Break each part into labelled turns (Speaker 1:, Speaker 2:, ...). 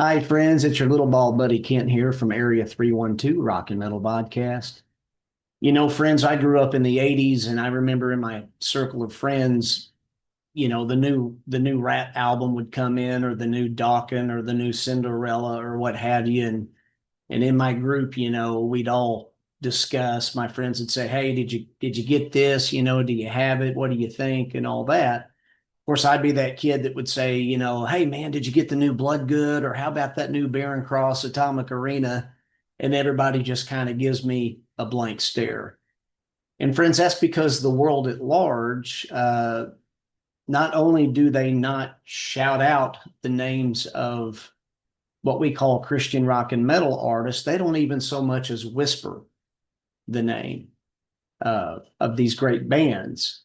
Speaker 1: Hi, friends. It's your little bald buddy Kent here from Area 312 Rockin' Metal Podcast. Friends, I grew up in the 80s and I remember in my circle of friends, the new Rat album would come in or the new Dawkins or the new Cinderella or what have you. And in my group, we'd all discuss. My friends would say, "Hey, did you get this? Do you have it? What do you think?" and all that. Of course, I'd be that kid that would say, "Hey man, did you get the new Blood Good? Or how about that new Barren Cross Atomic Arena?" And everybody just kind of gives me a blank stare. And friends, that's because the world at large, not only do they not shout out the names of what we call Christian rock and metal artists, they don't even so much as whisper the name of these great bands.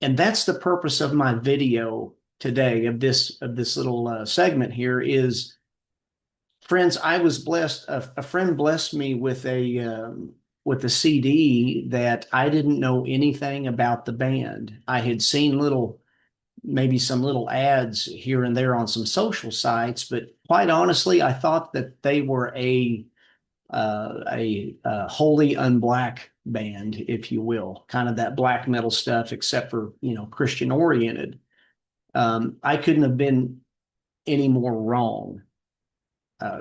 Speaker 1: And that's the purpose of my video today, of this little segment here is, friends, I was blessed. A friend blessed me with a CD that I didn't know anything about the band. I had seen maybe some little ads here and there on some social sites, but quite honestly, I thought that they were a wholly unblack band, if you will, kind of that black metal stuff, except for Christian oriented. I couldn't have been any more wrong.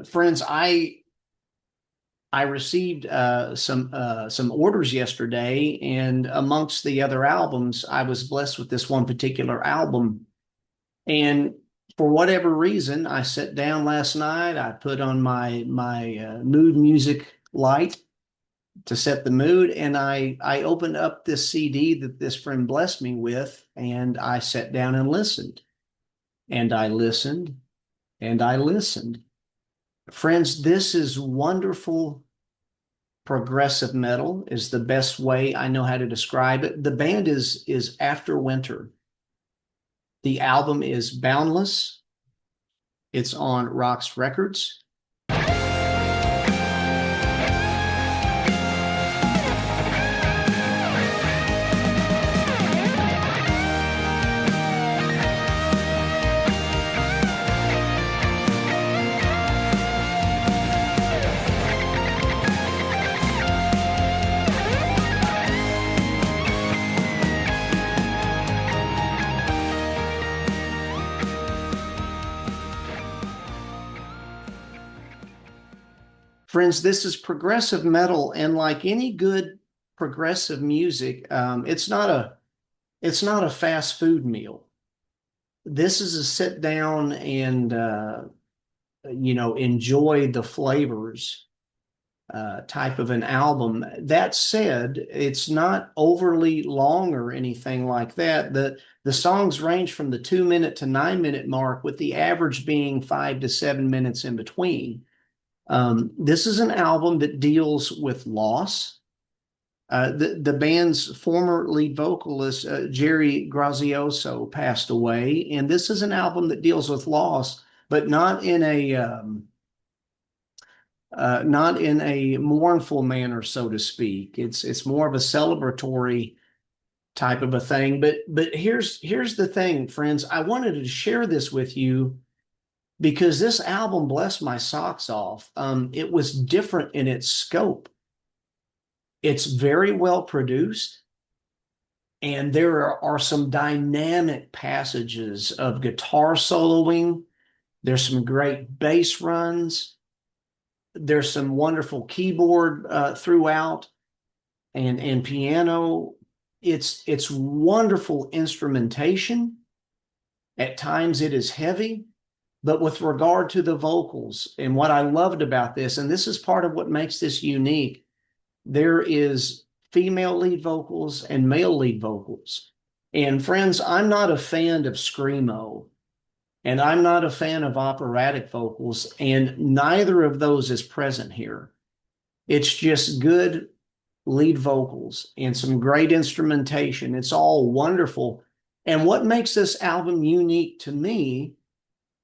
Speaker 1: Friends, I received some orders yesterday, and amongst the other albums, I was blessed with this one particular album. And for whatever reason, I sat down last night. I put on my mood music light to set the mood, and I opened up this CD that this friend blessed me with, and I sat down and listened, and I listened, and I listened. Friends, this is wonderful progressive metal is the best way I know how to describe it. The band is AfterWinter. The album is Boundless. It's on ROXX Records. Friends, this is progressive metal, and like any good progressive music, it's not a fast food meal. This is a sit down and enjoy the flavors type of an album. That said, it's not overly long or anything like that. The songs range from the 2 minute to 9 minute mark, with the average being 5 to 7 minutes in between. This is an album that deals with loss. The band's former lead vocalist, Jerry Grazioso, passed away, and this is an album that deals with loss, but not in a mournful manner, so to speak. It's more of a celebratory type of a thing. But here's the thing, friends. I wanted to share this with you because this album blessed my socks off. It was different in its scope. It's very well produced, and there are some dynamic passages of guitar soloing. There's some great bass runs. There's some wonderful keyboard throughout, and piano. It's wonderful instrumentation. At times it is heavy. But with regard to the vocals, and what I loved about this, and this is part of what makes this unique, there is female lead vocals and male lead vocals. And friends, I'm not a fan of screamo, and I'm not a fan of operatic vocals, and neither of those is present here. It's just good lead vocals and some great instrumentation. It's all wonderful. And what makes this album unique to me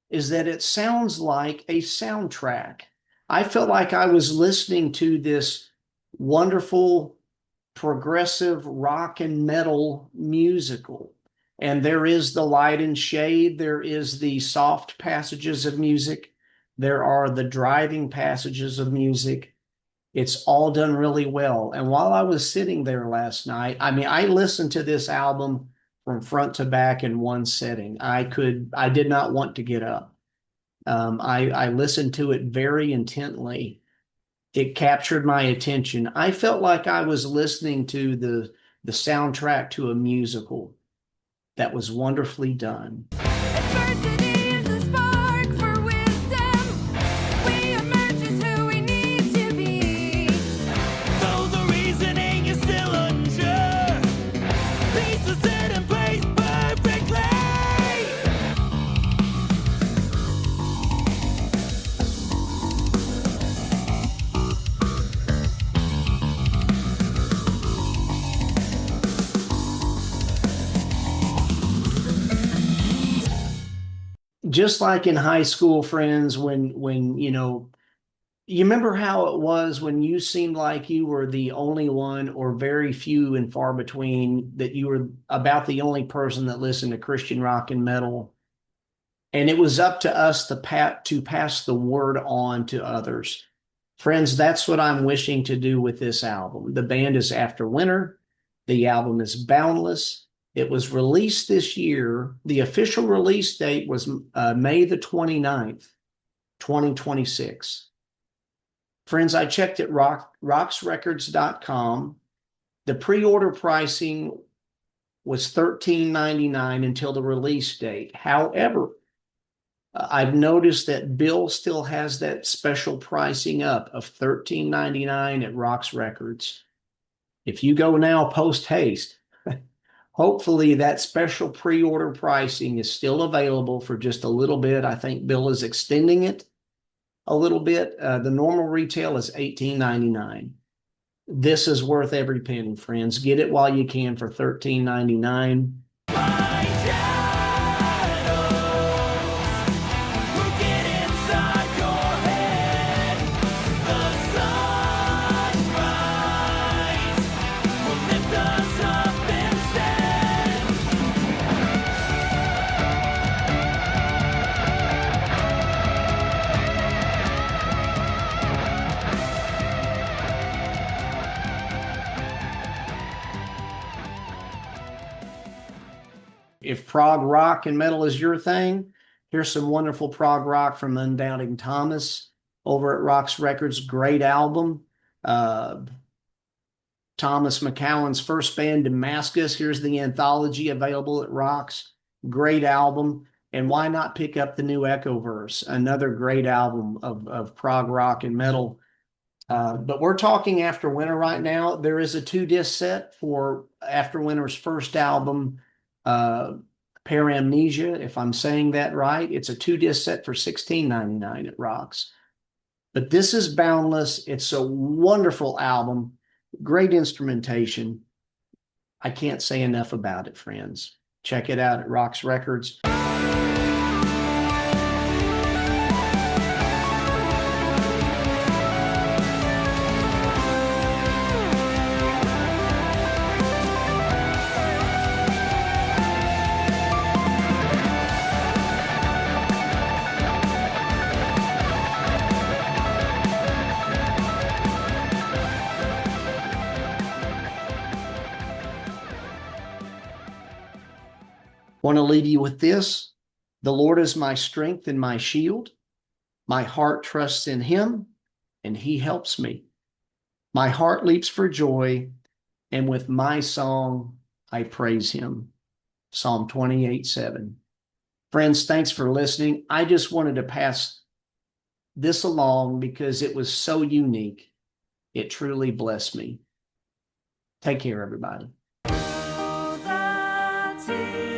Speaker 1: is that it sounds like a soundtrack. I felt like I was listening to this wonderful progressive rock and metal musical. And there is the light and shade, there is the soft passages of music, There are the driving passages of music. It's all done really well. And while I was sitting there last night, I mean, I listened to this album from front to back in one setting. I did not want to get up. I listened to it very intently. It captured my attention. I felt like I was listening to the soundtrack to a musical that was wonderfully done.
Speaker 2: Adversity is a spark for wisdom. We emerge as who we need to be. Though the reasoning is still unsure, peace is set in place perfectly.
Speaker 1: Just like in high school, friends, when you remember how it was when you seemed like you were the only one or very few and far between, that you were about the only person that listened to Christian rock and metal. And it was up to us to pass the word on to others. Friends, that's what I'm wishing to do with this album. The band is AfterWinter. The album is Boundless. It was released this year. The official release date was May the 29th, 2026. Friends, I checked at ROXXrecords.com. The pre-order pricing was $13.99 until the release date. However, I've noticed that Bill still has that special pricing up of $13.99 at ROXX Records. If you go now post haste, hopefully that special pre-order pricing is still available for just a little bit. I think Bill is extending it a little bit. The normal retail is $18.99. This is worth every penny, friends. Get it while you can for $13.99. If prog rock and metal is your thing, here's some wonderful prog rock from Undoubting Thomas over at ROXX Records. Great album. Thomas McCowan's first band, Damascus. Here's the anthology available at ROXX. Great album. And why not pick up the new Echoverse, another great album of prog rock and metal. But we're talking AfterWinter right now. There is a 2-disc set for AfterWinter's first album, Paramnesia, if I'm saying that right. It's a 2-disc set for $16.99 at ROXX. But this is Boundless. It's a wonderful album, great instrumentation. I can't say enough about it, friends. Check it out at ROXX Records. Want to leave you with this. The Lord is my strength and my shield. My heart trusts in him, and he helps me. My heart leaps for joy, and with my song I praise him. Psalm 28:7. Friends, thanks for listening. I just wanted to pass this along because it was so unique. It truly blessed me. Take care, everybody.
Speaker 2: Oh, that's it.